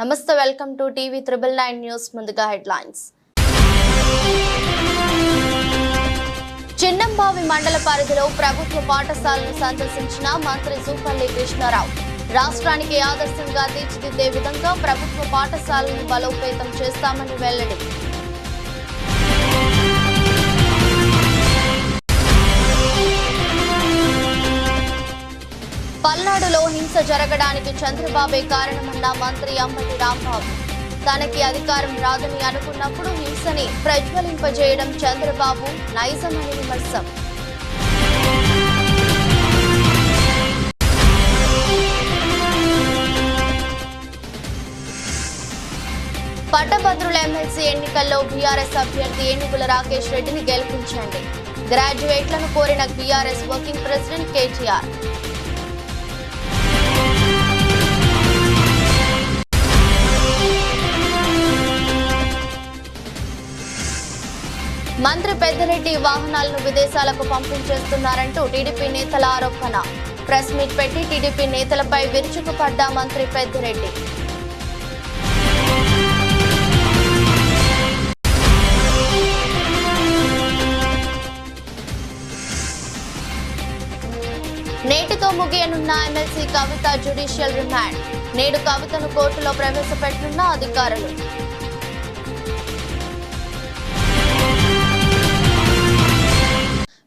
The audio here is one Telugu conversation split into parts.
నమస్తే, వెల్కమ్ టు టీవీ 999 న్యూస్. ముందుగా హెడ్లైన్స్. చిన్నంబావి మండల పరిధిలో ప్రభుత్వ పాఠశాలను సందర్శించిన మంత్రి జూపల్లి కృష్ణారావు. రాష్ట్రానికి ఆదర్శంగా తీర్చిదిద్దే విధంగా ప్రభుత్వ పాఠశాలను బలోపేతం చేస్తామని వెల్లడి. పల్నాడులో హింస జరగడానికి చంద్రబాబే కారణమన్న మంత్రి అంబటి రాంబాబు. తనకి అధికారం రాదని అనుకున్నప్పుడు హింసని ప్రజ్వలింపజేయడం చంద్రబాబు నైజమని విమర్శ. పట్టభద్రుల ఎమ్మెల్సీ ఎన్నికల్లో బీఆర్ఎస్ అభ్యర్థి ఏనుగుల రాకేష్ రెడ్డిని గెలిపించండి. గ్రాడ్యుయేట్లను కోరిన బీఆర్ఎస్ వర్కింగ్ ప్రెసిడెంట్ కేటీఆర్. మంత్రి పెద్దిరెడ్డి వాహనాలను విదేశాలకు పంపించేస్తున్నారంటూ టీడీపీ నేతల ఆరోపణ. ప్రెస్ మీట్ పెట్టి టీడీపీ నేతలపై విరుచుకుపడ్డ మంత్రి పెద్దిరెడ్డి. నేటితో ముగియనున్న ఎమ్మెల్సీ కవిత జ్యుడిషియల్ రిమాండ్. నేడు కవితను కోర్టులో ప్రవేశపెట్టనున్న అధికారులు.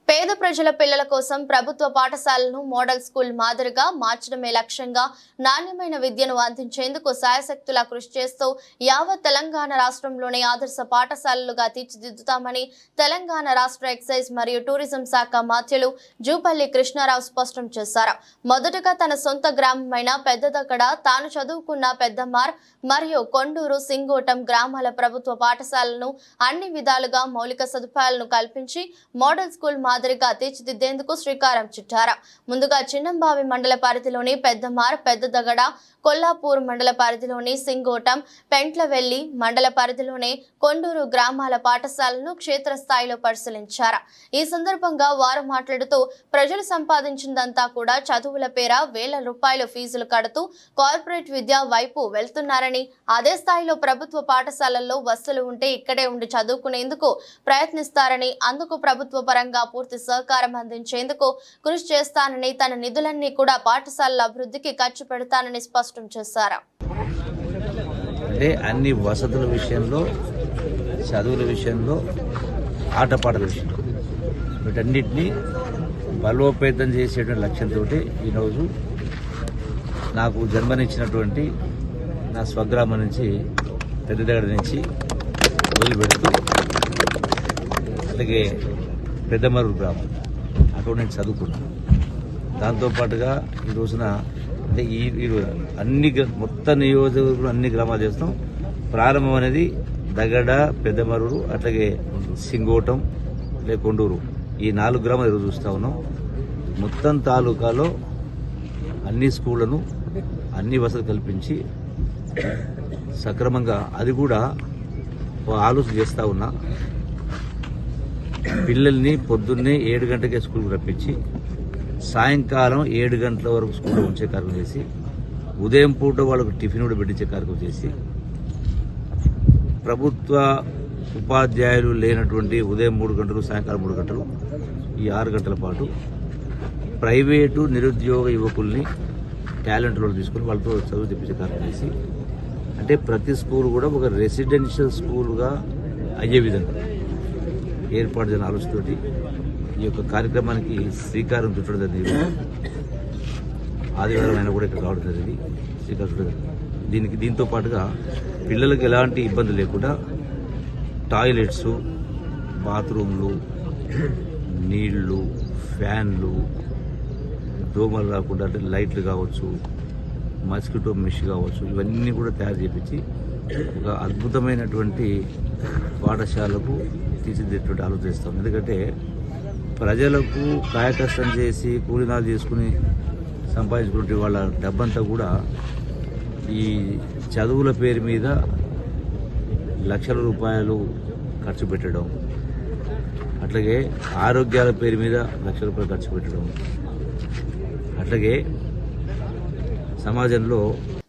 పేద ప్రజల పిల్లల కోసం ప్రభుత్వ పాఠశాలను మోడల్ స్కూల్ మాదిరిగా మార్చడమే లక్ష్యంగా నాణ్యమైన విద్యను అందించేందుకు శాయశక్తులా కృషి చేస్తూ యావత్ తెలంగాణ రాష్ట్రంలోనే ఆదర్శ పాఠశాలలుగా తీర్చిదిద్దుతామని తెలంగాణ రాష్ట్ర ఎక్సైజ్ మరియు టూరిజం శాఖ మంత్రులు జూపల్లి కృష్ణారావు స్పష్టం చేశారు. మొదటగా తన సొంత గ్రామమైన పెద్దదగడ, తాను చదువుకున్న పెద్దమార్ మరియు కొండూరు, సింగోటం గ్రామాల ప్రభుత్వ పాఠశాలను అన్ని విధాలుగా మౌలిక సదుపాయాలను కల్పించి మోడల్ స్కూల్ మాదిరిగా తీర్చిదిద్దేందుకు శ్రీకారం చుట్టారు. ముందుగా చిన్నంబావి మండల పరిధిలోని పెద్దమార్, పెద్దదగడ, కొల్లాపూర్ మండల పరిధిలోని సింగోటం, పెంట్లవెల్లి మండల పరిధిలోని కొండూరు గ్రామాల పాఠశాలను క్షేత్రస్థాయిలో పరిశీలించారు. ఈ సందర్భంగా వారు మాట్లాడుతూ ప్రజలు సంపాదించిందంతా కూడా చదువుల పేర వేల రూపాయల ఫీజులు కడుతూ కార్పొరేట్ విద్య వైపు వెళ్తున్నారని, అదే స్థాయిలో ప్రభుత్వ పాఠశాలల్లో వసతులు ఉంటే ఇక్కడే ఉండి చదువుకునేందుకు ప్రయత్నిస్తారని, అందుకు ప్రభుత్వ పరంగా పూర్తి సహకారం అందించేందుకు కృషి చేస్తానని, తన నిధులన్నీ కూడా పాఠశాలల అభివృద్ధికి ఖర్చు పెడతానని స్పష్టం చేశారు. అంటే అన్ని వసతుల విషయంలో, చదువుల విషయంలో, ఆటపాటల విషయంలో వీటన్నిటినీ బలోపేతం చేసేటువంటి లక్ష్యంతో ఈరోజు నాకు జన్మనిచ్చినటువంటి నా స్వగ్రామం నుంచి పెద్దదగడ నుంచి మొదలుపెడుతూ అలాగే పెద్దమరూరు గ్రామం అక్కడ నేను చదువుకున్నాను. దాంతోపాటుగా ఈ రోజున అంటే ఈ అన్ని మొత్తం నియోజకవర్గంలో అన్ని గ్రామాలు చేస్తాం. ప్రారంభం అనేది దగడ, పెద్దమరూరు, అట్లాగే సింగోటం, లేక కొండూరు, ఈ 4 గ్రామాలు ఈరోజు చూస్తూ ఉన్నాం. మొత్తం తాలూకాలో అన్ని స్కూళ్లను అన్ని వసతులు కల్పించి సక్రమంగా అది కూడా ఆలోచన చేస్తూ ఉన్నా. పిల్లల్ని పొద్దున్నే 7 గంటలకే స్కూల్కి రప్పించి సాయంకాలం 7 గంటల వరకు స్కూల్లో ఉంచే కార్యక్రమం చేసి, ఉదయం పూట వాళ్ళకు టిఫిన్ కూడా పెట్టించే కార్యక్రమం చేసి, ప్రభుత్వ ఉపాధ్యాయులు లేనటువంటి ఉదయం 3 గంటలు, సాయంకాలం 3 గంటలు, ఈ 6 గంటల పాటు ప్రైవేటు నిరుద్యోగ యువకుల్ని టాలెంట్ లో తీసుకుని వాళ్ళతో చదువు తెప్పించే కార్యక్రమం చేసి, అంటే ప్రతి స్కూల్ కూడా ఒక రెసిడెన్షియల్ స్కూల్గా అయ్యే విధంగా ఏర్పాటు చేసిన ఆలోచనతోటి ఈ యొక్క కార్యక్రమానికి శ్రీకారం చుట్టడం జరిగింది. ఆదివారం అయినా కూడా ఇక్కడ రావడం జరిగింది, శ్రీకారం చుట్టడం. దీంతో పాటుగా పిల్లలకు ఎలాంటి ఇబ్బంది లేకుండా టాయిలెట్స్, బాత్రూమ్లు, నీళ్లు, ఫ్యాన్లు, దోమలు రాకుండా అంటే లైట్లు కావచ్చు, మస్కిటో మెష్ కావచ్చు, ఇవన్నీ కూడా తయారు చేపించి ఒక అద్భుతమైనటువంటి పాఠశాలకు తీర్చిదిద్దేటువంటి ఆలోచిస్తాం. ఎందుకంటే ప్రజలకు కాయకష్టం చేసి కూలీనాలు చేసుకుని సంపాదించుకుంటే వాళ్ళ డబ్బంతా కూడా ఈ చదువుల పేరు మీద లక్షల రూపాయలు ఖర్చు పెట్టడం, అట్లాగే ఆరోగ్యాల పేరు మీద లక్షల రూపాయలు ఖర్చు పెట్టడం, అట్లాగే సమాజంలో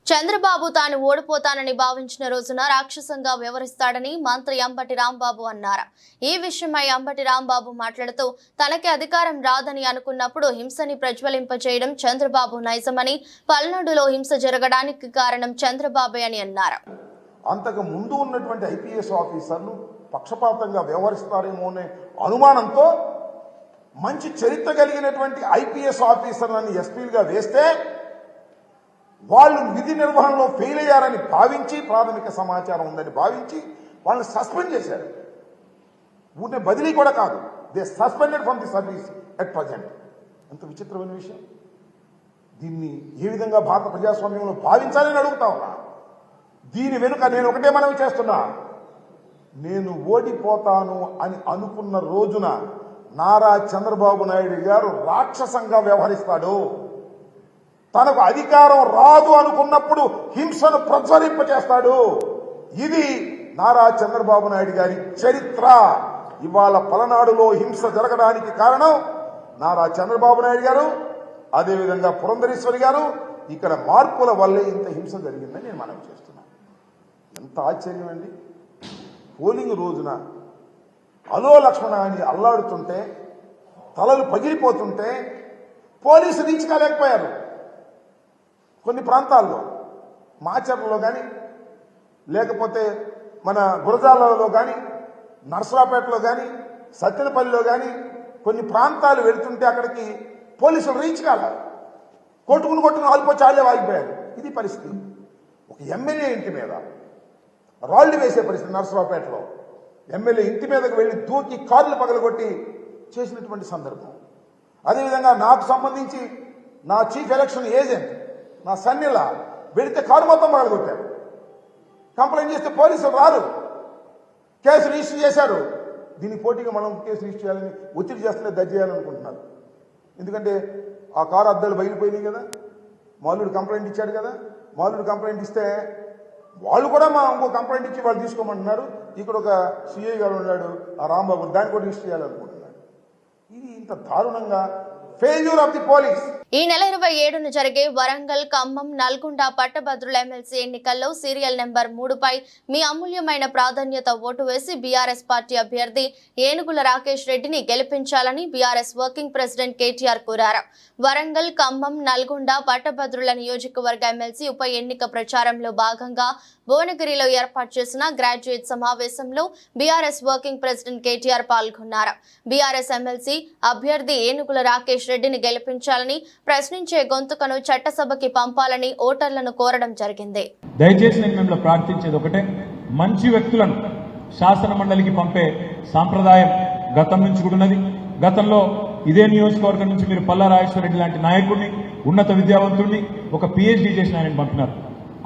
చంద్రబాబు తాను ఓడిపోతానని భావించిన రోజున రాక్షసంగా వ్యవహరిస్తాడని మంత్రి అంబటి రాంబాబు అన్నారు. ఈ విషయమై అంబటి రాంబాబు మాట్లాడుతూ తనకి అధికారం రాదని అనుకున్నప్పుడు హింసని ప్రజ్వలింపజేయడం చంద్రబాబు నైజమని, పల్నాడులో హింస జరగడానికి కారణం చంద్రబాబే అని అన్నారు. అంతకు ముందు ఉన్నటువంటి ఐపీఎస్ ఆఫీసర్లు పక్షపాతంగా వ్యవహరిస్తారేమో అనే అనుమానంతో మంచి చరిత్ర కలిగినటువంటి ఐపీఎస్ ఆఫీసర్లను ఎస్పీలుగా వేస్తే వాళ్ళు విధి నిర్వహణలో ఫెయిల్ అయ్యారని భావించి, ప్రాథమిక సమాచారం ఉందని భావించి వాళ్ళని సస్పెండ్ చేశారు. ఊరినే బదిలీ కూడా కాదు, they suspended from the service at present. ఎంత విచిత్రమైన విషయం! దీన్ని ఏ విధంగా భారత ప్రజాస్వామ్యంలో భావించాలని అడుగుతా ఉన్నా. దీని వెనుక నేను ఒకటే మనవి చేస్తున్నా, నేను ఓడిపోతాను అని అనుకున్న రోజున నారా చంద్రబాబు నాయుడు గారు రాక్షసంగా వ్యవహరిస్తాడు. తనకు అధికారం రాదు అనుకున్నప్పుడు హింసను ప్రజ్వలింపచేస్తాడు. ఇది నారా చంద్రబాబు నాయుడు గారి చరిత్ర. ఇవాళ పలనాడులో హింస జరగడానికి కారణం నారా చంద్రబాబు నాయుడు గారు, అదేవిధంగా పురంధరేశ్వరి గారు. ఇక్కడ మార్పుల వల్లే ఇంత హింస జరిగిందని నేను మనవి చేస్తున్నాను. ఎంత ఆశ్చర్యం అండి! పోలింగ్ రోజున అలో లక్ష్మణ అని అల్లాడుతుంటే, తలలు పగిలిపోతుంటే పోలీసులు రీచుకోలేకపోయారు. కొన్ని ప్రాంతాల్లో మాచర్లలో కానీ, లేకపోతే మన గురజాలలో కానీ, నర్సరాపేటలో కానీ, సత్తెనపల్లిలో కానీ కొన్ని ప్రాంతాలు వెళుతుంటే అక్కడికి పోలీసులు రీచ్ కాలేదు. కొట్టుకుని ఆల్పో చాలే వాగిపోయారు. ఇది పరిస్థితి. ఒక ఎమ్మెల్యే ఇంటి మీద రాళ్లు వేసే పరిస్థితి. నర్సరాపేటలో ఎమ్మెల్యే ఇంటి మీదకి వెళ్లి దూకి కార్లు పగలగొట్టి చేసినటువంటి సందర్భం. అదేవిధంగా నాకు సంబంధించి నా చీఫ్ ఎలక్షన్ ఏజెంట్ నా సన్నిలా వెళితే కారు మొత్తం పగలగొట్టారు. కంప్లైంట్ చేస్తే పోలీసులు రారు, కేసు రిజిస్టర్ చేశారు. దీనికి పోటీగా మనం కేసు రిజిస్టర్ చేయాలని ఒత్తిడి చేస్తూనే దర్జీ చేయాలనుకుంటున్నారు. ఎందుకంటే ఆ కారు అద్దాలు బయలుపోయినాయి కదా, మాల్లుడు కంప్లైంట్ ఇచ్చాడు కదా. మాల్లుడు కంప్లైంట్ ఇస్తే వాళ్ళు కూడా ఇంకో కంప్లైంట్ ఇచ్చి వాళ్ళు తీసుకోమంటున్నారు. ఇక్కడ ఒక సిఐ గారు ఉన్నాడు, ఆ రాంబాబు, దాన్ని కూడా రిజిస్టర్ చేయాలనుకుంటున్నాడు. ఇది ఇంత దారుణంగా ఫెయిల్యూర్ ఆఫ్ ది పోలీస్. ఈ నెల 27న జరిగే వరంగల్, ఖమ్మం, నల్గొండ పట్టభద్రుల ఎమ్మెల్సీ ఎన్నికల్లో సీరియల్ నెంబర్ 3పై మీ అమూల్యమైన ప్రాధాన్యత ఓటు వేసి బీఆర్ఎస్ పార్టీ అభ్యర్థి ఏనుగుల రాకేష్ రెడ్డిని గెలిపించాలని బీఆర్ఎస్ వర్కింగ్ ప్రెసిడెంట్ కేటీఆర్ కోరారు. వరంగల్, ఖమ్మం, నల్గొండ పట్టభద్రుల నియోజకవర్గ ఎమ్మెల్సీ ఉప ఎన్నిక ప్రచారంలో భాగంగా భువనగిరిలో ఏర్పాటు చేసిన గ్రాడ్యుయేట్ సమావేశంలో బీఆర్ఎస్ వర్కింగ్ ప్రెసిడెంట్ కేటీఆర్ పాల్గొన్నారు. బీఆర్ఎస్ ఎమ్మెల్సీ అభ్యర్థి ఏనుగుల రాకేష్ రెడ్డిని గెలిపించాలని, ప్రశ్నించే గొంతుకను చట్టసభకి పంపాలని ఓటర్లను కోరడం జరిగింది. దయచేసి నేను మిమ్మల్ని ప్రార్థించేది ఒకటే, మంచి వ్యక్తులను శాసన మండలికి పంపే సాంప్రదాయం గతం నుంచి కూడా ఉన్నది. గతంలో ఇదే నియోజకవర్గం నుంచి మీరు పల్లా రాజేశ్వరరెడ్డి లాంటి నాయకుడిని, ఉన్నత విద్యావంతుడిని, ఒక PhD చేసిన ఆయనని పంపినారు.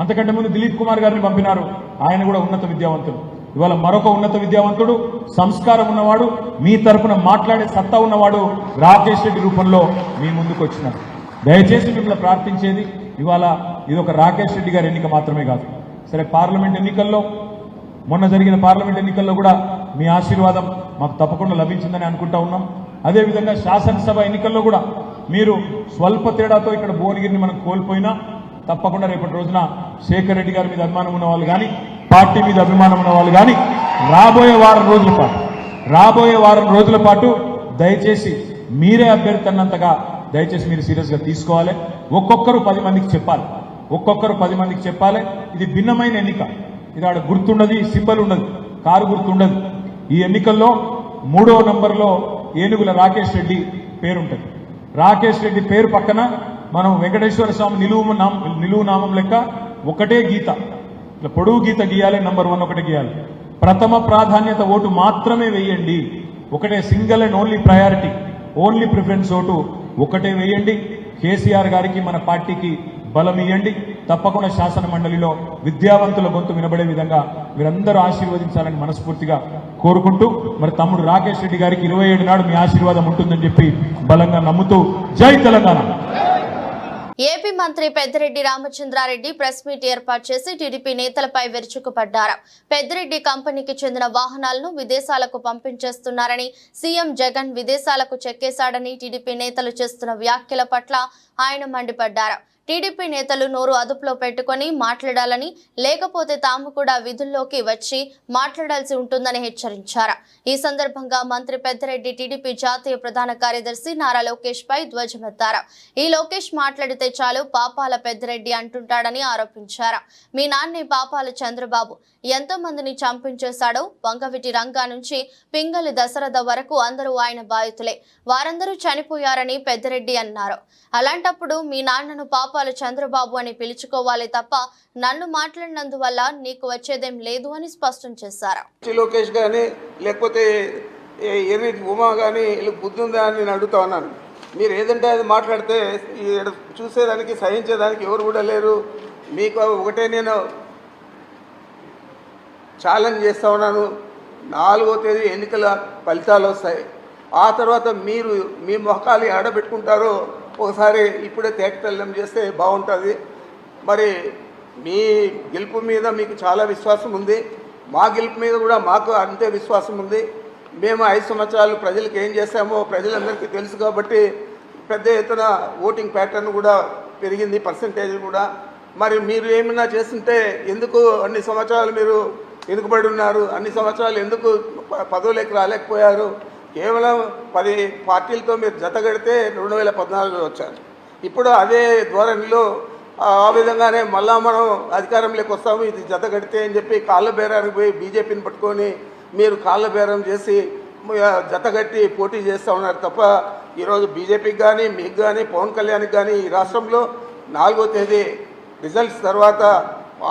అంతకంటే ముందు దిలీప్ కుమార్ గారిని పంపినారు, ఆయన కూడా ఉన్నత విద్యావంతుడు. ఇవాళ మరొక ఉన్నత విద్యావంతుడు, సంస్కారం ఉన్నవాడు, మీ తరఫున మాట్లాడే సత్తా ఉన్నవాడు రాకేష్ రెడ్డి రూపంలో మీ ముందుకు వచ్చినారు. దయచేసి మిమ్మల్ని ప్రార్థించేది, ఇవాళ ఇది ఒక రాకేష్ రెడ్డి గారి ఎన్నిక మాత్రమే కాదు. సరే, పార్లమెంట్ ఎన్నికల్లో, మొన్న జరిగిన పార్లమెంట్ ఎన్నికల్లో కూడా మీ ఆశీర్వాదం మాకు తప్పకుండా లభించిందని అనుకుంటా ఉన్నాం. అదేవిధంగా శాసనసభ ఎన్నికల్లో కూడా మీరు స్వల్ప తేడాతో ఇక్కడ భువనగిరిని మనం కోల్పోయినా తప్పకుండా రేపటి రోజున శేఖర్ రెడ్డి గారి మీద అభిమానం ఉన్న వాళ్ళు కానీ, పార్టీ మీద అభిమానం ఉన్న వాళ్ళు కానీ రాబోయే వారం రోజుల పాటు దయచేసి మీరే అభ్యర్థి అన్నంతగా దయచేసి మీరు సీరియస్గా తీసుకోవాలి. ఒక్కొక్కరు 10 మందికి చెప్పాలి. ఇది భిన్నమైన ఎన్నిక. ఇది ఆడ గుర్తుండదు, సింబల్ ఉండదు, కారు గుర్తుండదు. ఈ ఎన్నికల్లో 3వ నంబర్లో ఏనుగుల రాకేష్ రెడ్డి పేరుంటుంది. రాకేష్ రెడ్డి పేరు పక్కన మనం వెంకటేశ్వర స్వామి నిలువు నామం లెక్క ఒకటే గీత, ఇట్లా పొడుగు గీత గీయాలి. నంబర్ 1 ఒకటే గీయాలి. ప్రథమ ప్రాధాన్యత ఓటు మాత్రమే వేయండి. ఒకటే, single and only priority, only preference vote ఒకటే వేయండి. కేసీఆర్ గారికి, మన పార్టీకి బలం ఇవ్వండి. తప్పకుండా శాసన మండలిలో విద్యావంతుల గొంతు వినబడే విధంగా మీరందరూ ఆశీర్వదించాలని మనస్ఫూర్తిగా కోరుకుంటూ, మరి తమ్ముడు రాకేష్ రెడ్డి గారికి 27 నాడు మీ ఆశీర్వాదం ఉంటుందని చెప్పి బలంగా నమ్ముతూ జై తెలంగాణ. ఏపీ మంత్రి పెద్దిరెడ్డి రామచంద్రారెడ్డి ప్రెస్ మీట్ ఏర్పాటు చేసి టీడీపీ నేతలపై విరుచుకుపడ్డారు. పెద్దిరెడ్డి కంపెనీకి చెందిన వాహనాలను విదేశాలకు పంపించేస్తున్నారని, సీఎం జగన్ విదేశాలకు చెక్కేశాడని టీడీపీ నేతలు చేస్తున్న వ్యాఖ్యల పట్ల ఆయన మండిపడ్డారు. టీడీపీ నేతలు నోరు అదుపులో పెట్టుకొని మాట్లాడాలని, లేకపోతే తాము కూడా విధుల్లోకి వచ్చి మాట్లాడాల్సి ఉంటుందని హెచ్చరించారు. ఈ సందర్భంగా మంత్రి పెద్దిరెడ్డి టీడీపీ జాతీయ ప్రధాన కార్యదర్శి నారా లోకేష్ పై ధ్వజమెత్తారు. ఈ లోకేష్ మాట్లాడితే చాలు పాపాల పెద్దిరెడ్డి అంటుంటాడని ఆరోపించారు. మీ నాన్నే పాపాల చంద్రబాబు ఎంతో మందిని చంపించేశాడో, వంగవిటి రంగా నుంచి పింగళి దశరథ వరకు అందరూ ఆయన బాధితులే. వారందరూ చనిపోయారని పెద్దిరెడ్డి అన్నారు. అలాంటప్పుడు మీ నాన్నను పాపాల చంద్రబాబు అని పిలుచుకోవాలి తప్ప నన్ను మాట్లాడినందువల్ల నీకు వచ్చేదేం లేదు అని స్పష్టం చేశారు. లోకేష్ గానీ లేకపోతే ఎర్రి ఉమా కానీ బుద్ధి ఉందా అని నేను అడుగుతా ఉన్నాను. మీరు ఏదంటే అది మాట్లాడితే చూసేదానికి సహించేదానికి ఎవరు కూడా లేరు. మీకు ఒకటే నేను ఛాలెంజ్ చేస్తా ఉన్నాను. 4వ తేదీ ఎన్నికల ఫలితాలు వస్తాయి. ఆ తర్వాత మీరు మీ మొహకాలు ఆడబెట్టుకుంటారో ఒకసారి ఇప్పుడే తేటతెల్లం చేస్తే బాగుంటుంది. మరి మీ గెలుపు మీద మీకు చాలా విశ్వాసం ఉంది, మా గెలుపు మీద కూడా మాకు అంతే విశ్వాసం ఉంది. మేము 5 సంవత్సరాలు ప్రజలకు ఏం చేశామో ప్రజలందరికీ తెలుసు కాబట్టి పెద్ద ఎత్తున ఓటింగ్ ప్యాటర్న్ కూడా పెరిగింది, పర్సంటేజ్ కూడా. మరి మీరు ఏమైనా చేస్తుంటే ఎందుకు అన్ని సంవత్సరాలు మీరు వెనుకబడి ఉన్నారు? అన్ని సంవత్సరాలు ఎందుకు పదవులకు రాలేకపోయారు? కేవలం 10 పార్టీలతో మీరు జతగడితే 2014లో వచ్చారు. ఇప్పుడు అదే ధోరణిలో ఆ విధంగానే మళ్ళా మనం అధికారంలోకి వస్తాము, ఇది జతగడితే అని చెప్పి కాళ్ళ బేరానికి పోయి బీజేపీని పట్టుకొని మీరు కాళ్ళ బేరం చేసి జతగట్టి పోటీ చేస్తూ ఉన్నారు తప్ప ఈరోజు బీజేపీకి కానీ మీకు కానీ పవన్ కళ్యాణ్కి కానీ ఈ రాష్ట్రంలో 4వ తేదీ రిజల్ట్స్ తర్వాత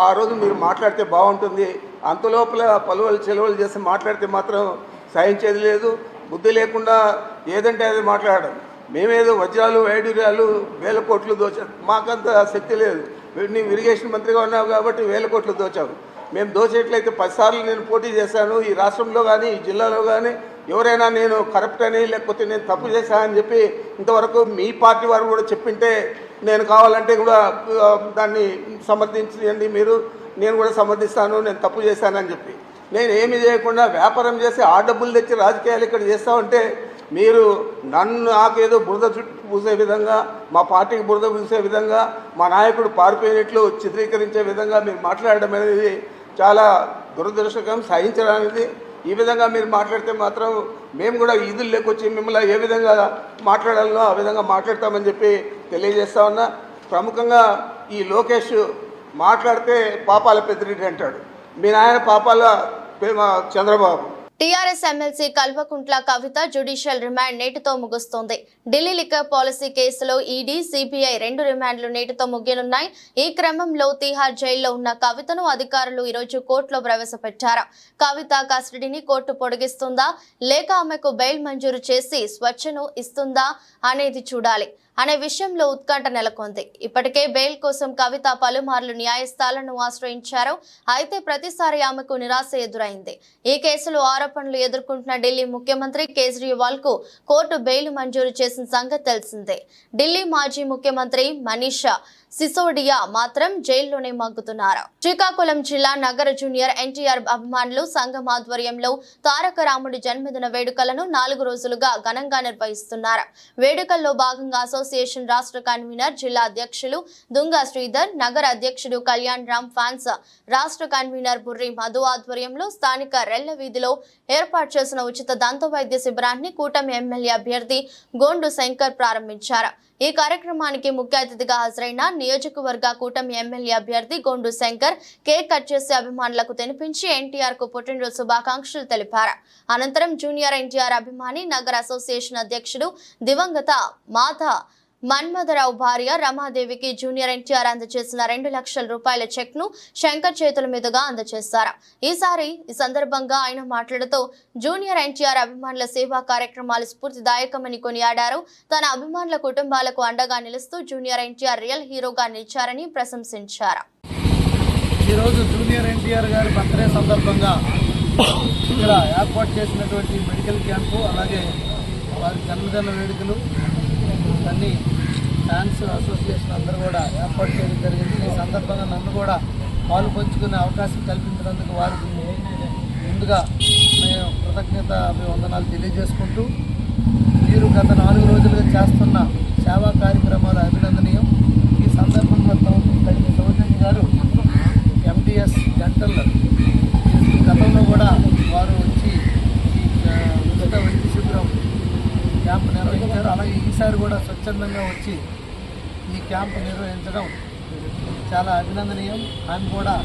ఆ రోజు మీరు మాట్లాడితే బాగుంటుంది. అంతలోపల పలువలు చెలవలు చేసి మాట్లాడితే మాత్రం సహించేది లేదు. బుద్ధి లేకుండా ఏదంటే అది మాట్లాడడం. మేమేదో వజ్రాలు వైడూర్యాలు 1000 కోట్లు దోచాం, మాకంత శక్తి లేదు. నీవు ఇరిగేషన్ మంత్రిగా ఉన్నావు కాబట్టి 1000 కోట్లు దోచావు. మేము దోచేట్లయితే 10 సార్లు నేను పోటీ చేశాను. ఈ రాష్ట్రంలో కానీ ఈ జిల్లాలో కానీ ఎవరైనా నేను కరప్ట్ అని లేకపోతే నేను తప్పు చేశానని చెప్పి ఇంతవరకు మీ పార్టీ వారు కూడా చెప్పింటే నేను కావాలంటే కూడా దాన్ని సమర్థించండి మీరు, నేను కూడా సమర్థిస్తాను నేను తప్పు చేశానని చెప్పి. నేను ఏమి చేయకుండా వ్యాపారం చేసి ఆ డబ్బులు తెచ్చి రాజకీయాలు ఇక్కడ చేస్తామంటే మీరు నాకేదో బురద చుట్టూ పూసే విధంగా, మా పార్టీకి బురద పూసే విధంగా, మా నాయకుడు పారిపోయినట్లు చిత్రీకరించే విధంగా మీరు మాట్లాడడం అనేది చాలా దురదృష్టకరం, సహించడానికి. ఈ విధంగా మీరు మాట్లాడితే మాత్రం మేము కూడా ఈదులు లేకొచ్చి మిమ్మల్ని ఏ విధంగా మాట్లాడాలనో ఆ విధంగా మాట్లాడతామని చెప్పి తెలియజేస్తా ఉన్నా. ప్రముఖంగా ఈ లోకేష్ మాట్లాడితే పాపాల పెద్దిరెడ్డి అంటాడు. మీ నాయన పాపాల Chandrababu. TRS MLC Kalvakuntla Kavitha judicial remand నేటితో ముగుస్తోంది. ఢిల్లీ లిక్కర్ పాలసీ కేసులో ఈడీ, సిబిఐ 2 రిమాండ్లు నేటితో ముగియనున్నాయి. ఈ క్రమంలో తిహార్ జైల్లో ఉన్న కవితను అధికారులు ఈరోజు కోర్టులో ప్రవేశపెట్టారు. కవిత కస్టడీని కోర్టు పొడిగిస్తుందా లేక ఆమెకు బెయిల్ మంజూరు చేసి స్వేచ్ఛను ఇస్తుందా అనేది చూడాలి అనే విషయంలో ఉత్కంఠ నెలకొంది. ఇప్పటికే బెయిల్ కోసం కవిత పలుమార్లు న్యాయస్థానాలను ఆశ్రయించారు. అయితే ప్రతిసారి ఆమెకు నిరాశ ఎదురైంది. ఈ కేసులో ఆరోపణలు ఎదుర్కొంటున్న ఢిల్లీ ముఖ్యమంత్రి కేజ్రీవాల్ కు కోర్టు బెయిల్ మంజూరు చేసిన సంగతి తెలిసిందే. ఢిల్లీ మాజీ ముఖ్యమంత్రి మనీష్ సిసోడియా మాత్రం జైల్లోనే మగ్గుతున్నారు. శ్రీకాకుళం జిల్లా నగర జూనియర్ ఎన్టీఆర్ అభిమానులు సంఘం ఆధ్వర్యంలో తారక రాముడి జన్మదిన వేడుకలను 4 రోజులుగా ఘనంగా నిర్వహిస్తున్నారు. వేడుకల్లో భాగంగా అసోసియేషన్ రాష్ట్ర కన్వీనర్, జిల్లా అధ్యక్షులు దుంగా శ్రీధర్, నగర అధ్యక్షుడు కళ్యాణ్ రామ్ ఫ్యాన్స్ రాష్ట్ర కన్వీనర్ బుర్రి మధు ఆధ్వర్యంలో స్థానిక రెల్ల వీధిలో ఏర్పాటు చేసిన ఉచిత దంత వైద్య శిబిరాన్ని కూటమి ఎమ్మెల్యే అభ్యర్థి గోండు శంకర్ ప్రారంభించారు. ఈ కార్యక్రమానికి ముఖ్య అతిథిగా హాజరైన నియోజకవర్గ కూటమి ఎమ్మెల్యే అభ్యర్థి గోండు శంకర్ కేక్ కట్ చేసి అభిమానులకు తినిపించి ఎన్టీఆర్ కు పుట్టినరోజు శుభాకాంక్షలు తెలిపారు. అనంతరం జూనియర్ ఎన్టీఆర్ అభిమాని నగర అసోసియేషన్ అధ్యక్షుడు దివంగత మాధ మన్మథరావు భార్య రమాదేవికి జూనియర్ ఎన్టీఆర్ అందజేసిన 2 లక్షల రూపాయల చెక్ ను శంకర్ చేతుల మీదుగా అందజేశారు. ఈ సందర్భంగా ఆయన మాట్లాడుతూ జూనియర్ ఎన్టీఆర్ అభిమానుల సేవా కార్యక్రమాలు స్ఫూర్తిదాయకమని కొనియాడారు. తన అభిమానుల కుటుంబాలకు అండగా నిలుస్తూ జూనియర్ ఎన్టీఆర్ రియల్ హీరోగా నిలిచారని ప్రశంసించారు. ఈరోజు జూనియర్ ఎన్టీఆర్ గారి బర్త్డే సందర్భంగా ఇక్కడ ఏర్పాటు చేసినటువంటి మెడికల్ క్యాంపు, అలాగే వారి జన్మదిన వేడుకలు అన్ని ఫ్యాన్స్ అసోసియేషన్ అందరూ కూడా ఏర్పాటు చేయడం జరిగింది. ఈ సందర్భంగా నన్ను కూడా పాలు పంచుకునే అవకాశం కల్పించినందుకు వారికి ముందుగా మేము కృతజ్ఞత అభివందనాలు తెలియజేసుకుంటూ, మీరు గత 4 రోజులుగా చేస్తున్న సేవా కార్యక్రమాలు అభినందనీయం. ఈ సందర్భంగా శ్రీమతి సౌజన్య గారు MDS డెంటల్ గతంలో కూడా వారు వచ్చి ఈ ఉచిత వైద్య శిబిరం క్యాంపు నిర్వహించారు. అలాగే ఈసారి కూడా స్వచ్ఛందంగా వచ్చి ఈ క్యాంపు నిర్వహించడం చాలా అభినందనీయం. ఆమె కూడా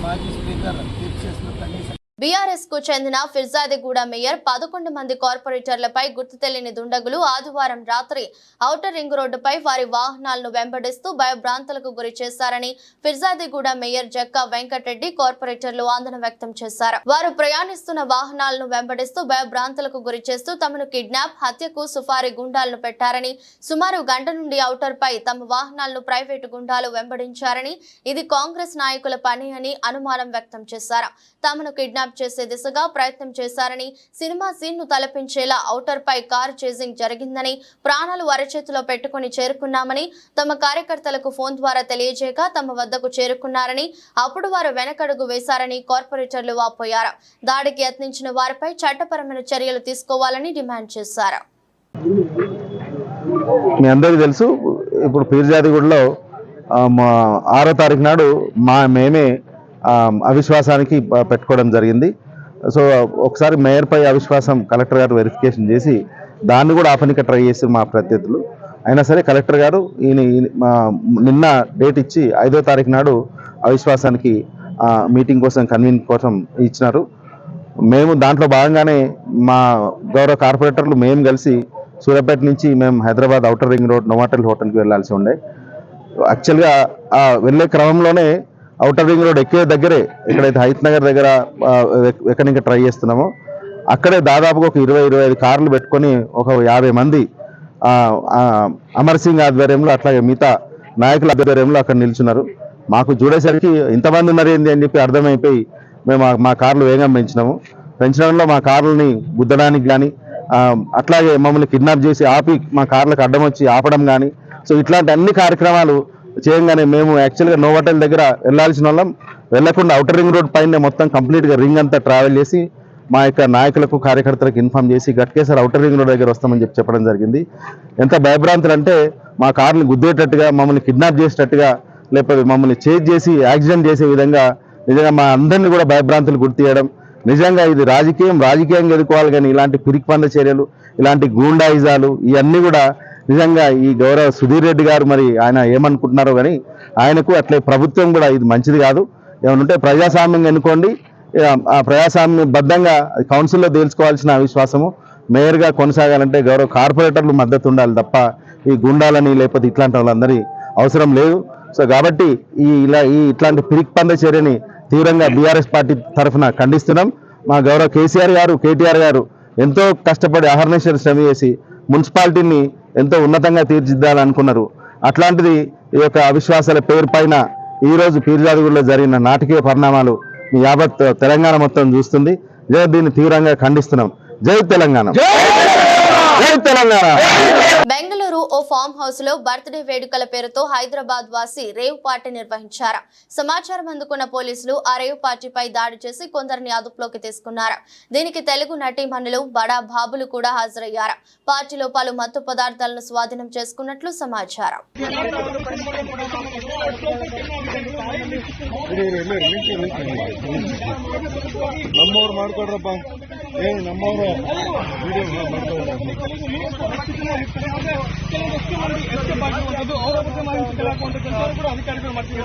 మాజీ స్పీకర్ తీర్పు చేసినట్టు అన్ని బీఆర్ఎస్ కు చెందిన ఫిర్జాదిగూడ మేయర్ 11 మంది కార్పొరేటర్లపై గుర్తు తెలియని దుండగులు ఆదివారం రాత్రి ఔటర్ రింగ్ రోడ్డుపై వారి వాహనాలను వెంబడిస్తూ భయభ్రాంతులకు గురి చేశారని ఫిర్జాదిగూడ మేయర్ జక్కా వెంకటరెడ్డి కార్పొరేటర్లు ఆందోళన వ్యక్తం చేశారు. వారు ప్రయాణిస్తున్న వాహనాలను వెంబడిస్తూ భయభ్రాంతులకు గురి చేస్తూ తమను కిడ్నాప్, హత్యకు సుఫారీ గుండాలను పెట్టారని, సుమారు గంట నుండి ఔటర్ పై తమ వాహనాలను ప్రైవేటు గుండాలు వెంబడించారని, ఇది కాంగ్రెస్ నాయకుల పని అని అనుమానం వ్యక్తం చేశారు. తమను కిడ్నాప్ చేసే దిశగా ప్రయత్నం చేశారని, సినిమా సీన్ ను తలపించేలా ఔటర్ పై కార్ చేజింగ్ జరిగిందని, ప్రాణాలు అరచేతిలో పెట్టుకుని చేరుకున్నామని తమ కార్యకర్తలకు ఫోన్ ద్వారా తెలియజేయగా తమ వద్దకు చేరుకున్నారని, అప్పుడు వారు వెనకడుగు వేశారని కార్పొరేటర్లు వాపోయారు. దాడికి యత్నించిన వారిపై చట్టపరమైన చర్యలు తీసుకోవాలని డిమాండ్ చేశారు. మీ అందరికీ తెలుసు, ఇప్పుడు పీర్జాదిగూడలో 6వ తారీఖు నాడు మేమే అవిశ్వాసానికి పెట్టుకోవడం జరిగింది. సో ఒకసారి మేయర్పై అవిశ్వాసం కలెక్టర్ గారు వెరిఫికేషన్ చేసి దాన్ని కూడా ఆపనికి ట్రై చేసి మా ప్రత్యర్థులు అయినా సరే కలెక్టర్ గారు నిన్న డేట్ ఇచ్చి 5వ తారీఖు నాడు అవిశ్వాసానికి మీటింగ్ కోసం కన్వీన్ కోసం ఇచ్చినారు. మేము దాంట్లో భాగంగానే మా గౌరవ కార్పొరేటర్లు మేము కలిసి సూర్యాపేట నుంచి మేము Hyderabad outer ring road Novotel హోటల్కి వెళ్ళాల్సి ఉండే. యాక్చువల్గా వెళ్ళే క్రమంలోనే ఔటర్ రింగ్ రోడ్ ఎక్కే దగ్గరే ఎక్కడైతే హైత్ నగర్ దగ్గర ఎక్కడికి ట్రై చేస్తున్నామో అక్కడే దాదాపుగా ఒక 20-25 కార్లు పెట్టుకొని ఒక 50 మంది అమర్ సింగ్ ఆధ్వర్యంలో అట్లాగే మిగతా నాయకుల ఆధ్వర్యంలో అక్కడ నిల్చున్నారు. మాకు చూడేసరికి ఇంతమంది ఉన్నారు ఏంది అని చెప్పి అర్థమైపోయి మేము మా కార్లు వేగం పెంచడంలో మా కార్లని గుద్దడానికి కానీ అట్లాగే మమ్మల్ని కిడ్నాప్ చేసి ఆపి మా కార్లకు అడ్డం వచ్చి ఆపడం కానీ, సో ఇట్లాంటి అన్ని కార్యక్రమాలు చేయంగానే మేము యాక్చువల్గా నోవాటెల్ దగ్గర వెళ్ళాల్సిన వాళ్ళం వెళ్లకుండా ఔటర్ రింగ్ రోడ్ పైన మొత్తం కంప్లీట్గా రింగ్ అంతా ట్రావెల్ చేసి మా యొక్క నాయకులకు కార్యకర్తలకు ఇన్ఫార్మ్ చేసి గట్కేసారి ఔటర్ రింగ్ రోడ్ దగ్గర వస్తామని చెప్పడం జరిగింది. ఎంత భయభ్రాంతులు అంటే మా కార్ని గుద్దేటట్టుగా, మమ్మల్ని కిడ్నాప్ చేసేటట్టుగా, లేకపోతే మమ్మల్ని చేజ్ చేసి యాక్సిడెంట్ చేసే విధంగా నిజంగా మా అందరినీ కూడా భయభ్రాంతులు గుర్తు చేయడం. నిజంగా ఇది రాజకీయంగా ఎదుర్కోవాలి, కానీ ఇలాంటి పిరికిపంద చర్యలు, ఇలాంటి గూండాయిజాలు ఇవన్నీ కూడా నిజంగా ఈ గౌరవ సుధీర్ రెడ్డి గారు మరి ఆయన ఏమనుకుంటున్నారో కానీ ఆయనకు అట్లే ప్రభుత్వం కూడా ఇది మంచిది కాదు. ఏమనుంటే ప్రజాస్వామ్యం ఎన్నుకోండి, ఆ ప్రజాస్వామ్యబద్ధంగా కౌన్సిల్లో తేల్చుకోవాల్సిన అవిశ్వాసము మేయర్గా కొనసాగాలంటే గౌరవ కార్పొరేటర్లు మద్దతు ఉండాలి తప్ప ఈ గుండాలని లేకపోతే ఇట్లాంటి వాళ్ళందరి అవసరం లేదు. సో కాబట్టి ఇట్లాంటి పిరికిపంద చర్యని తీవ్రంగా బీఆర్ఎస్ పార్టీ తరఫున ఖండిస్తున్నాం. మా గౌరవ కేటీఆర్ గారు ఎంతో కష్టపడి అహర్నిశలు శ్రమ చేసి మున్సిపాలిటీని ఎంతో ఉన్నతంగా తీర్చిదిద్దాలనుకున్నారు. అట్లాంటిది ఈ యొక్క అవిశ్వాసాల పేరు పైన ఈరోజు పీర్జాదిగూడలో జరిగిన నాటకీయ పరిణామాలు మీ యావత్ తెలంగాణ మొత్తం చూస్తుంది. దీన్ని తీవ్రంగా ఖండిస్తున్నాం. జై తెలంగాణ, జై తెలంగాణ. బెంగళూరు ఓ ఫామ్ హౌస్ లో బర్త్డే వేడుకల పేరుతో హైదరాబాద్ వాసి రేవ్ పార్టీ నిర్వహించారు. సమాచారం అందుకున్న పోలీసులు ఆ రేవ్ పార్టీపై దాడి చేసి కొందరిని అదుపులోకి తీసుకున్నారు. దీనికి తెలుగు నటీమణులు బడా బాబులు కూడా హాజరయ్యారు. పార్టీలో పలు మత్తు పదార్థాలను స్వాధీనం చేసుకున్నట్లు సమాచారం.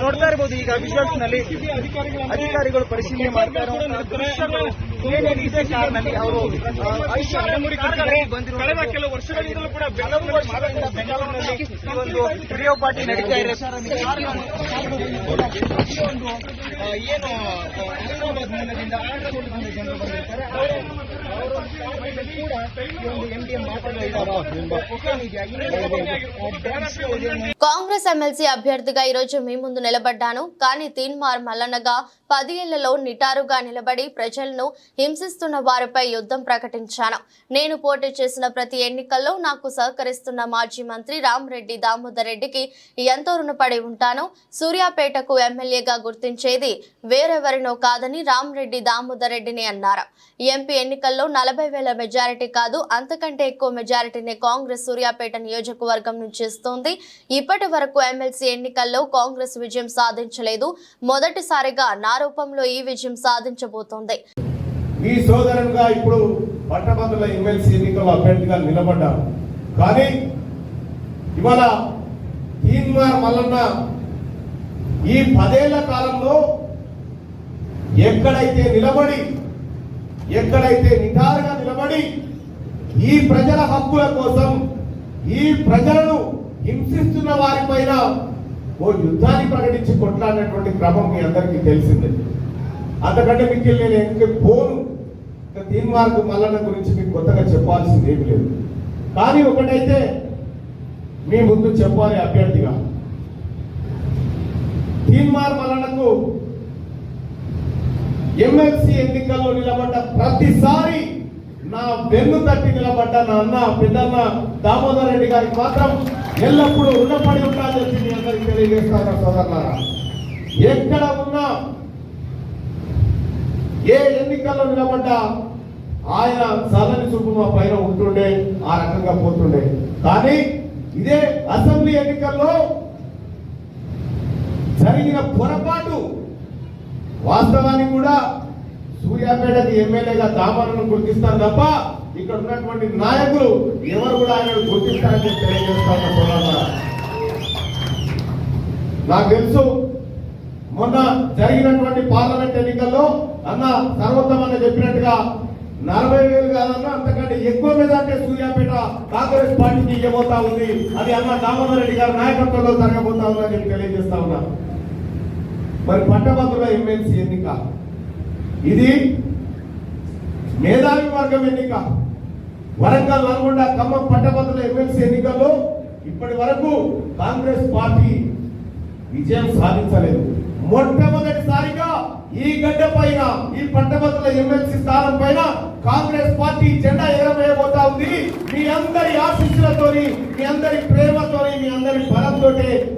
ನೋಡ್ತಾ ಇರಬಹುದು ಈಗ ವಿಜುವಲ್ಸ್ನಲ್ಲಿ ಅಧಿಕಾರಿಗಳು ಪರಿಶೀಲನೆ ಮಾಡ್ತಾ ಇದೇ ಕಾರಣದಲ್ಲಿ ಅವರು ಕಳೆದ ಕೆಲವು ವರ್ಷಗಳಿಂದಲೂ ಕೂಡ ಬೆಂಗಳೂರಿನಲ್ಲಿ ಈ ಒಂದು ರೇವ್ ಪಾರ್ಟಿ ನಡೀತಾ ಇದೆ. ಏನು ಹೈದರಾಬಾದ್ ಮೂಲದಿಂದ ಜನರು ಬಂದಿರ್ತಾರೆ కాంగ్రెస్ ఎమ్మెల్సీ అభ్యర్థిగా ఈరోజు మీ ముందు నిలబడ్డాను. కానీ తీన్మార్ మల్లన్నగా 10 ఏళ్లలో నిటారుగా నిలబడి ప్రజలను హింసిస్తున్న వారిపై యుద్ధం ప్రకటించాను. నేను పోటీ చేసిన ప్రతి ఎన్నికల్లో నాకు సహకరిస్తున్న మాజీ మంత్రి రామరెడ్డి దామోదర్ రెడ్డికి ఎంతో రుణపడి ఉంటాను. సూర్యాపేటకు ఎమ్మెల్యేగా గుర్తించేది వేరెవరినో కాదని రామరెడ్డి దామోదర్ రెడ్డిని అన్నారు. ఎంపీ ఎన్నికల్లో 40,000 మెజారిటీ కాదు, అంతకంటే ఎక్కువ మెజారిటీని కాంగ్రెస్ సూర్యాపేట నియోజకవర్గం నుంచి ఇస్తోంది. ఇప్పటి వరకు ఎమ్మెల్సీ ఎన్నికల్లో కాంగ్రెస్ విజయం సాధించలేదు. మొదటిసారిగా నా రూపంలో ఈ విజయం సాధించబోతోంది. మీ సోదరుడుగా ఇప్పుడు పట్టభద్రుల ఎమ్మెల్సీ ఎన్నికల్లో అభ్యర్థిగా నిలబడ్డారు. కానీ ఇవాళ తీన్మార్ మల్లన్న ఈ 10 ఏళ్ల కాలంలో ఎక్కడైతే నిటారుగా నిలబడి ఈ ప్రజల హక్కుల కోసం ఈ ప్రజలను హింసిస్తున్న వారిపైన ఓ యుద్ధాన్ని ప్రకటించి కొట్లాడినటువంటి క్రమం మీ అందరికీ తెలిసిందే. అంతకంటే మీకు నేను ఎందుకు పోను. తీన్మార్ మల్లన్న గురించి మీకు కొత్తగా చెప్పాల్సింది ఏమి లేదు. కానీ ఒకటైతే మీ ముందు చెప్పాలి, అభ్యర్థిగా తీన్మార్ మల్లన్నకు ఎమ్మెల్సీ ఎన్నికల్లో నిలబడ్డ ప్రతిసారి నా వెన్ను తట్టి నిలబడ్డ నా అన్న పెద్దన్న దామోదర్ రెడ్డి గారికి మాత్రం ఎల్లప్పుడూ రుణపడి ఉంటానని చెప్పి మీ అందరికీ తెలియజేస్తాను సోదరులారా. ఎక్కడ ఉన్నా ఏ ఎన్నికల్లో నిలబడ్డా ఆయన చల్లని చూపు మా పైన ఉంటుండే, ఆ రకంగా పోతుండే. కానీ ఇదే అసెంబ్లీ ఎన్నికల్లో జరిగిన పొరపాటు వాస్తవానికి కూడా సూర్యాపేటకి ఎమ్మెల్యేగా దామోదర్ను గుర్తిస్తారు తప్ప ఇక్కడ ఉన్నటువంటి నాయకులు ఎవరు కూడా ఆయన గుర్తిస్తారని తెలియజేస్తాను సోదరులారా. నాకు తెలుసు మొన్న జరిగినటువంటి పార్లమెంట్ ఎన్నికల్లో అన్న సర్వోత్తమన్న చెప్పినట్టుగా 40,000 కాదన్నా అంతకంటే ఎక్కువ మెజార్టీ సూర్యాపేట కాంగ్రెస్ పార్టీకి ఇవ్వబోతా ఉంది. అది అన్న దామోదర్ రెడ్డి గారి నాయకత్వంలో జరగబోతా ఉందని నేను తెలియజేస్తా ఉన్నా. మరి పట్టభద్రుల ఎమ్మెల్సీ ఎన్నిక ఇది మేధావి వర్గం ఎన్నిక. వరంగల్, నల్గొండ, ఖమ్మం పట్టభద్రుల ఎమ్మెల్సీ ఎన్నికల్లో ఇప్పటి వరకు కాంగ్రెస్ పార్టీ విజయం సాధించలేదు. మొట్టమొదటిసారిగా ఈ గడ్డ పైన ఈ పట్టభద్రుల ఎమ్మెల్సీ స్థానం పైన కాంగ్రెస్ పార్టీ జెండా ఎగరవేయబోతా ఉంది. మీ అందరి ఆశీస్సులతోని, మీ అందరి ప్రేమతోని, మీ అందరి బలంతో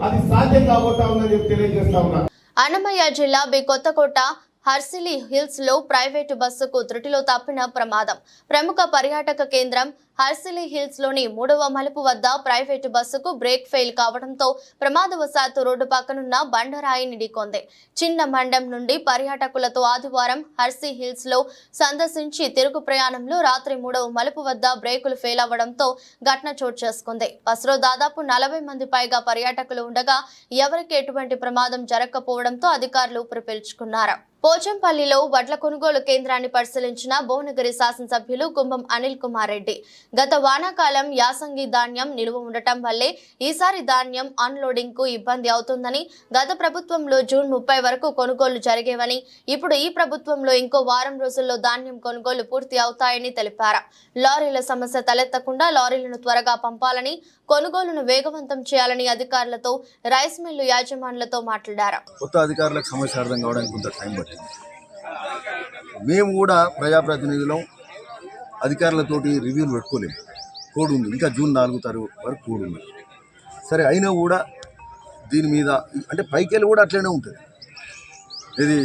అది సాధ్యం కాబోతా ఉందని చెప్పి తెలియజేస్తా ఉన్నా. అన్నమయ్య జిల్లా బి కొత్తకోట హర్సిలీ హిల్స్ లో ప్రైవేటు బస్సుకు త్రుటిలో తప్పిన ప్రమాదం. ప్రముఖ పర్యాటక కేంద్రం హర్సిలీ హిల్స్ లోని 3వ మలుపు వద్ద ప్రైవేటు బస్సుకు బ్రేక్ ఫెయిల్ కావడంతో ప్రమాదవశాత్తు రోడ్డు పక్కనున్న బండరాయిని ఢీకొంది. చిన్న మండం నుండి పర్యాటకులతో ఆదివారం హర్సీ హిల్స్ లో సందర్శించి తిరుగు ప్రయాణంలో రాత్రి 3వ మలుపు వద్ద బ్రేకులు ఫెయిల్ అవ్వడంతో ఘటన చోటు చేసుకుంది. బస్సులో దాదాపు 40 మంది పైగా పర్యాటకులు ఉండగా ఎవరికి ఎటువంటి ప్రమాదం జరగకపోవడంతో అధికారులు ఊపిరి పీల్చుకున్నారు. పోచంపల్లిలో వడ్ల కొనుగోలు కేంద్రాన్ని పరిశీలించిన భువనగిరి శాసనసభ్యులు కుంభం అనిల్ కుమార్ రెడ్డి గత వానాకాలం యాసంగి ధాన్యం నిలువ ఉండటం వల్లే ఈసారి ధాన్యం అన్లోడింగ్ కు ఇబ్బంది అవుతుందని, గత ప్రభుత్వంలో జూన్ 30 వరకు కొనుగోలు జరిగేవని, ఇప్పుడు ఈ ప్రభుత్వంలో ఇంకో వారం రోజుల్లో ధాన్యం కొనుగోలు పూర్తి అవుతాయని తెలిపారు. లారీల సమస్య తలెత్తకుండా లారీలను త్వరగా పంపాలని, కొనుగోలును వేగవంతం చేయాలని అధికారులతో, రైస్ మిల్లు యాజమానులతో మాట్లాడారు. కొత్త అధికారులకు సమస్య అర్థం కావడానికి కొంత టైం పట్టింది. మేము కూడా ప్రజాప్రతినిధులం, అధికారులతోటి రివ్యూలు పెట్టుకోలేము. కోడ్ ఉంది, ఇంకా జూన్ 4 తారీఖు వరకు కోడ్ ఉంది. సరే అయినా కూడా దీని మీద అంటే పైకెళ్ళి కూడా అట్లనే ఉంటుంది, ఇది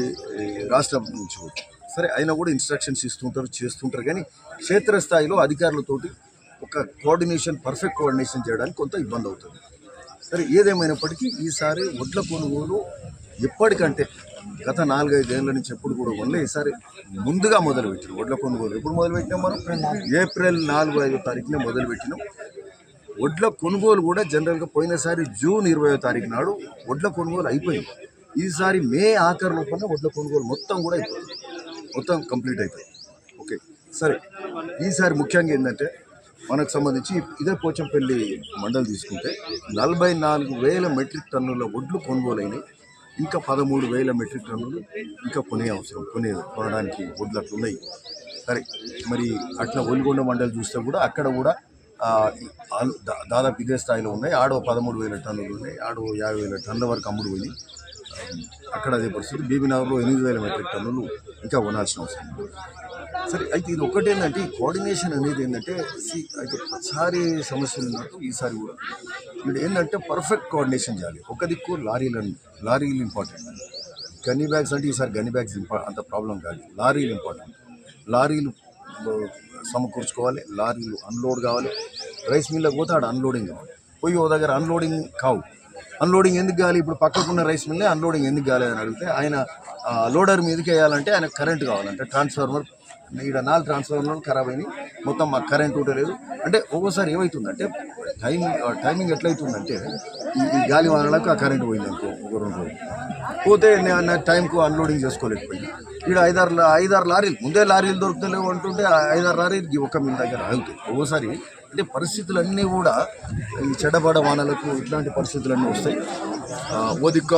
రాష్ట్రం నుంచి కూడా. సరే అయినా కూడా ఇన్స్ట్రక్షన్స్ ఇస్తుంటారు, చేస్తుంటారు. కానీ క్షేత్రస్థాయిలో అధికారులతోటి ఒక కోఆర్డినేషన్, పర్ఫెక్ట్ కోఆర్డినేషన్ చేయడానికి కొంత ఇబ్బంది అవుతుంది. సరే ఏదేమైనప్పటికీ ఈసారి వడ్ల కొనుగోలు ఎప్పటికంటే గత 4-5 ఏళ్ళ నుంచి ఎప్పుడు కూడా వల్ల ఈసారి ముందుగా మొదలుపెట్టినాం. వడ్ల కొనుగోలు ఎప్పుడు మొదలుపెట్టినాం? మనం ఏప్రిల్ 4-5 తారీఖునే మొదలుపెట్టినాం. వడ్ల కొనుగోలు కూడా జనరల్గా పోయినసారి జూన్ 20వ తారీఖు నాడు వడ్ల కొనుగోలు అయిపోయింది. ఈసారి మే ఆఖరి లోపల వడ్ల కొనుగోలు మొత్తం కూడా అయిపోయింది, మొత్తం కంప్లీట్ అయిపోయింది. ఓకే సరే ఈసారి ముఖ్యంగా ఏంటంటే మనకు సంబంధించి ఇదే పోచంపల్లి మండలి తీసుకుంటే 44,000 మెట్రిక్ టన్నుల వడ్లు కొనుగోలు అయినాయి. ఇంకా 13,000 మెట్రిక్ టన్నులు ఇంకా కొనడానికి వడ్లు అట్లా ఉన్నాయి. సరే మరి అట్లా ఒలిగొండ మండలి చూస్తే కూడా అక్కడ కూడా దాదాపు ఇదే స్థాయిలో ఉన్నాయి. ఆడో 13,000 టన్నులు ఉన్నాయి, ఆడో 50,000 టన్నుల వరకు అమ్ముడు పోయి అక్కడ అదే పరిస్థితి. బీబీనగర్లో 8,000 మెట్రిక్ టన్నులు ఇంకా కొనాల్సిన అవసరం ఉంది. సరే అయితే ఇది ఒకటేంటంటే ఈ కోఆర్డినేషన్ అనేది ఏంటంటే అయితే ప్రతిసారి సమస్యలు ఉన్నట్టు ఈసారి కూడా ఇక్కడ ఏంటంటే పర్ఫెక్ట్ కోఆర్డినేషన్ చేయాలి. ఒక దిక్కు లారీలు ఇంపార్టెంట్. గన్నీ బ్యాగ్స్ అంటే ఈసారి గన్నీ బ్యాగ్స్ అంత ప్రాబ్లం కాదు, లారీలు ఇంపార్టెంట్. లారీలు సమకూర్చుకోవాలి, లారీలు అన్లోడ్ కావాలి. రైస్ మిల్లకు పోతే ఆడ అన్లోడింగ్ కావాలి. పోయి ఓ దగ్గర అన్లోడింగ్ కావు. అన్లోడింగ్ ఎందుకు కావాలి? ఇప్పుడు పక్కకున్న రైస్ మిల్లే అన్లోడింగ్ ఎందుకు కాలేదని అడిగితే ఆయన లోడర్ మీదకి వేయాలంటే ఆయన కరెంట్ కావాలంటే ట్రాన్స్ఫార్మర్ ఇక్కడ 4 ట్రాన్స్ఫార్మర్లు ఖరాబ్ అయినాయి, మొత్తం మాకు కరెంట్ లేదు. అంటే ఒక్కోసారి ఏమవుతుందంటే టైమింగ్ ఎట్లయితుందంటే ఈ గాలి వానలకు ఆ కరెంట్ పోయింది అనుకో, ఒక 2 రోజులు పోతే నా టైంకు అన్లోడింగ్ చేసుకోలేకపోయింది. ఇక్కడ 5-6 లారీలు ముందే లారీలు దొరుకుతలేవు అంటుంటే 5-6 లారీలు ఒక్క మిల్ దగ్గర ఆగుతాయి. ఒక్కోసారి అంటే పరిస్థితులన్నీ కూడా ఈ చెడ్డబడ వానలకు ఇట్లాంటి పరిస్థితులన్నీ వస్తాయి. ఓదిక్క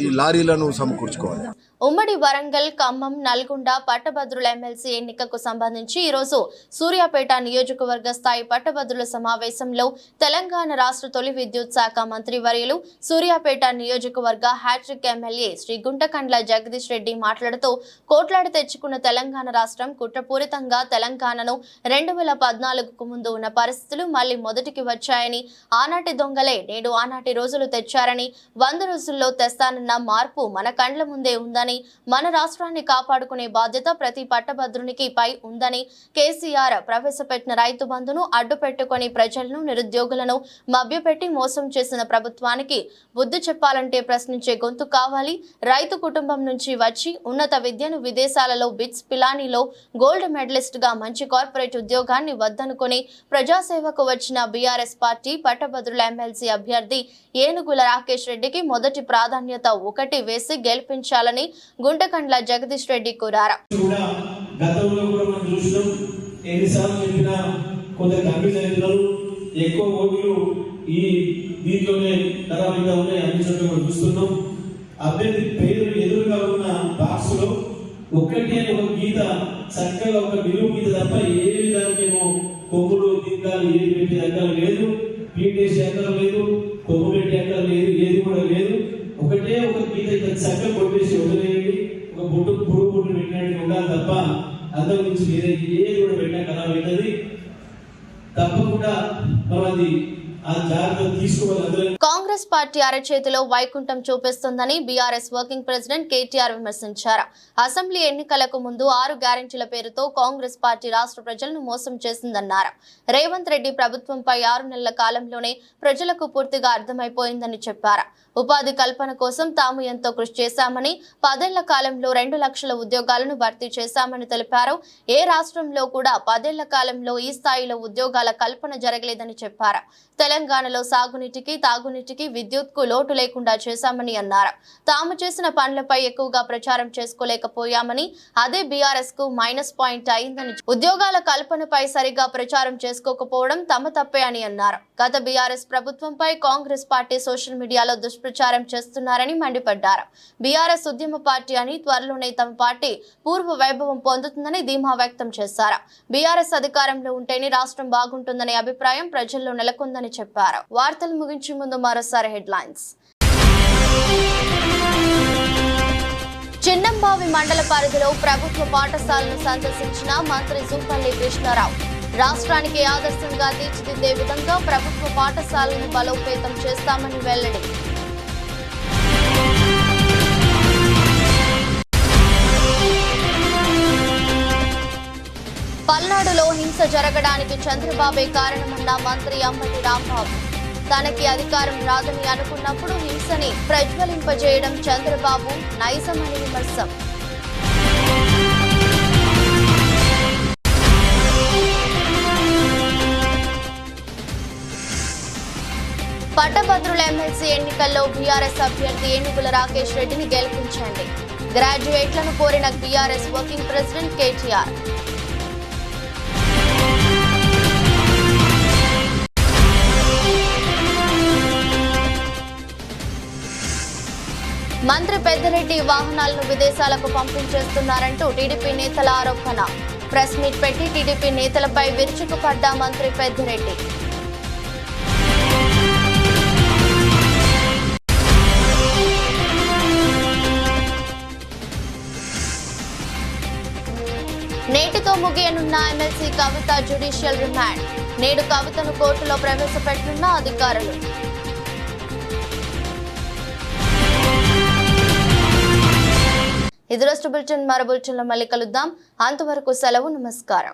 ఈ లారీలను సమకూర్చుకోవాలి. ఉమ్మడి వరంగల్, ఖమ్మం, నల్గొండ పట్టభద్రుల ఎమ్మెల్సీ ఎన్నికకు సంబంధించి ఈరోజు సూర్యాపేట నియోజకవర్గ స్థాయి పట్టభద్రుల సమావేశంలో తెలంగాణ రాష్ట్ర తొలి విద్యుత్ శాఖ మంత్రి వర్యులు సూర్యాపేట నియోజకవర్గ హ్యాట్రిక్ ఎమ్మెల్యే శ్రీ గుంటకండ్ల జగదీష్ రెడ్డి మాట్లాడుతూ కోట్లాడి తెచ్చుకున్న తెలంగాణ రాష్ట్రం కుట్రపూరితంగా తెలంగాణను 2014కు ముందు ఉన్న పరిస్థితులు మళ్లీ మొదటికి వచ్చాయని, ఆనాటి దొంగలే నేడు ఆనాటి రోజులు తెచ్చారని, 100 రోజుల్లో తెస్తానన్న మార్పు మన కండ్ల ముందే ఉందని, మన రాష్ట్రాన్ని కాపాడుకునే బాధ్యత ప్రతి పట్టభద్రునికి పై ఉందని, కేసీఆర్ ప్రవేశపెట్టిన రైతు బంధును అడ్డు పెట్టుకుని ప్రజలను, నిరుద్యోగులను మభ్యపెట్టి మోసం చేసిన ప్రభుత్వానికి బుద్ధి చెప్పాలంటే ప్రశ్నించే గొంతు కావాలి. రైతు కుటుంబం నుంచి వచ్చి ఉన్నత విద్యను విదేశాలలో బిట్స్ పిలానీలో గోల్డ్ మెడలిస్ట్ గా మంచి కార్పొరేట్ ఉద్యోగాన్ని వద్దనుకుని ప్రజాసేవకు వచ్చిన బీఆర్ఎస్ పార్టీ పట్టభద్రుల ఎమ్మెల్సీ అభ్యర్థి ఏనుగుల రాకేష్ రెడ్డికి మొదటి ప్రాధాన్యత 1 వేసి గెలిపించాలని గుంటకండ్ల జగదీష్ రెడ్డి కోరారు. గతంలో కూడా మనం చూసినాం, ఎన్నిసార్లు చెప్పినా కొందరు కన్ఫ్యూజన్ ఎక్కువ ఓట్లు ఈ దీంట్లోనే ఖరాబీగా ఉన్నాయి. అన్ని చోట్ల మనం చూస్తున్నాం. అభ్యర్థి పేరు ఎదురుగా ఉన్న బాక్స్ లో ఒక్కటి అని ఒక గీత, చక్కగా ఒక నిలువు గీత తప్ప ఏ విధానికేమో కొమ్ములు దీర్ఘాలు ఏది పెట్టే అక్కలు లేదు, పీటేసే అక్కలు లేదు, కొమ్ము పెట్టే అక్కలు లేదు, ఏది కూడా లేదు. ఒకటే ఒక గీత ఇక్కడ చక్కగా కొట్టేసి వదిలేయండి. ఒక పురుగు బొట్టు పెట్టినట్టు ఉండాలి తప్ప అందరి నుంచి ఏది కూడా పెట్టినా ఖరాబ్ అవుతుంది. తప్పకుండా మనం అది కాంగ్రెస్ పార్టీ అరచేతిలో వైకుంఠం చూపిస్తుందని బీఆర్ఎస్ వర్కింగ్ ప్రెసిడెంట్ కేటీఆర్ విమర్శించారు. అసెంబ్లీ ఎన్నికలకు ముందు 6 గ్యారెంటీల పేరుతో కాంగ్రెస్ పార్టీ రాష్ట్ర ప్రజలను మోసం చేసిందన్నారు. రేవంత్ రెడ్డి ప్రభుత్వంపై 6 నెలల కాలంలోనే ప్రజలకు పూర్తిగా అర్థమైపోయిందని చెప్పారు. ఉపాధి కల్పన కోసం తాము ఎంతో కృషి చేశామని, 10 ఏళ్ల కాలంలో 2 లక్షల ఉద్యోగాలను భర్తీ చేశామని తెలిపారు. ఏ రాష్ట్రంలో కూడా 10 ఏళ్ల కాలంలో ఈ స్థాయిలో ఉద్యోగాల కల్పన జరగలేదని చెప్పారు. తెలంగాణలో సాగునీటికి, తాగునీటికి, విద్యుత్కు లోటు లేకుండా చేశామని అన్నారు. తాము చేసిన పనులపై ఎక్కువగా ప్రచారం చేసుకోలేకపోయామని, అదే బీఆర్ఎస్ కు మైనస్ పాయింట్ అయిందని, ఉద్యోగాల కల్పనపై సరిగా ప్రచారం చేసుకోకపోవడం తమ తప్పే అని అన్నారు. గత బీఆర్ఎస్ ప్రభుత్వంపై కాంగ్రెస్ పార్టీ సోషల్ మీడియాలో దుష్ప్రచారం చేస్తున్నారని మండిపడ్డారు. బీఆర్ఎస్ ఉద్యమ పార్టీ అని, త్వరలోనే తమ పార్టీ పూర్వ వైభవం పొందుతుందని ధీమా వ్యక్తం చేశారు. బీఆర్ఎస్ అధికారంలో ఉంటేనే రాష్ట్రం బాగుంటుందనే అభిప్రాయం ప్రజల్లో నెలకొందని చెప్పారు. వార్తలు ముగించే ముందు మరోసారి హెడ్లైన్స్. చిన్నంబావి మండల పరిధిలో ప్రభుత్వ పాఠశాలను సందర్శించిన మంత్రి జూపల్లి కృష్ణారావు. రాష్ట్రానికి ఆదర్శంగా తీర్చిదిద్దే విధంగా ప్రభుత్వ పాఠశాలను బలోపేతం చేస్తామని వెల్లడి. పల్నాడులో హింస జరగడానికి చంద్రబాబే కారణమన్న మంత్రి అంబటి రాంబాబు. తనకి అధికారం రాదని అనుకున్నప్పుడు హింసని ప్రజ్వలింపజేయడం చంద్రబాబు నైజమని విమర్శ. పట్టభద్రుల ఎమ్మెల్సీ ఎన్నికల్లో బీఆర్ఎస్ అభ్యర్థి ఏనుగుల రాకేష్ రెడ్డిని గెలిపించండి. గ్రాడ్యుయేట్లను కోరిన బీఆర్ఎస్ వర్కింగ్ ప్రెసిడెంట్ కేటీఆర్. మంత్రి పెద్దిరెడ్డి వాహనాలను విదేశాలకు పంపించేస్తున్నారంటూ టీడీపీ నేతల ఆరోపణ. ప్రెస్ మీట్ పెట్టి టీడీపీ నేతలపై విరుచుకుపడ్డ మంత్రి పెద్దిరెడ్డి. వెళ్తున్న ఎమ్మెల్సీ కవిత జ్యుడిషియల్ రిమాండ్. నేడు కవితను కోర్టులో ప్రవేశపెట్టనున్న అధికారులు. ఇది రోజు బులెటిన్. మరో బులెటిన్లో మళ్ళీ కలుద్దాం. అంతవరకు సెలవు. నమస్కారం.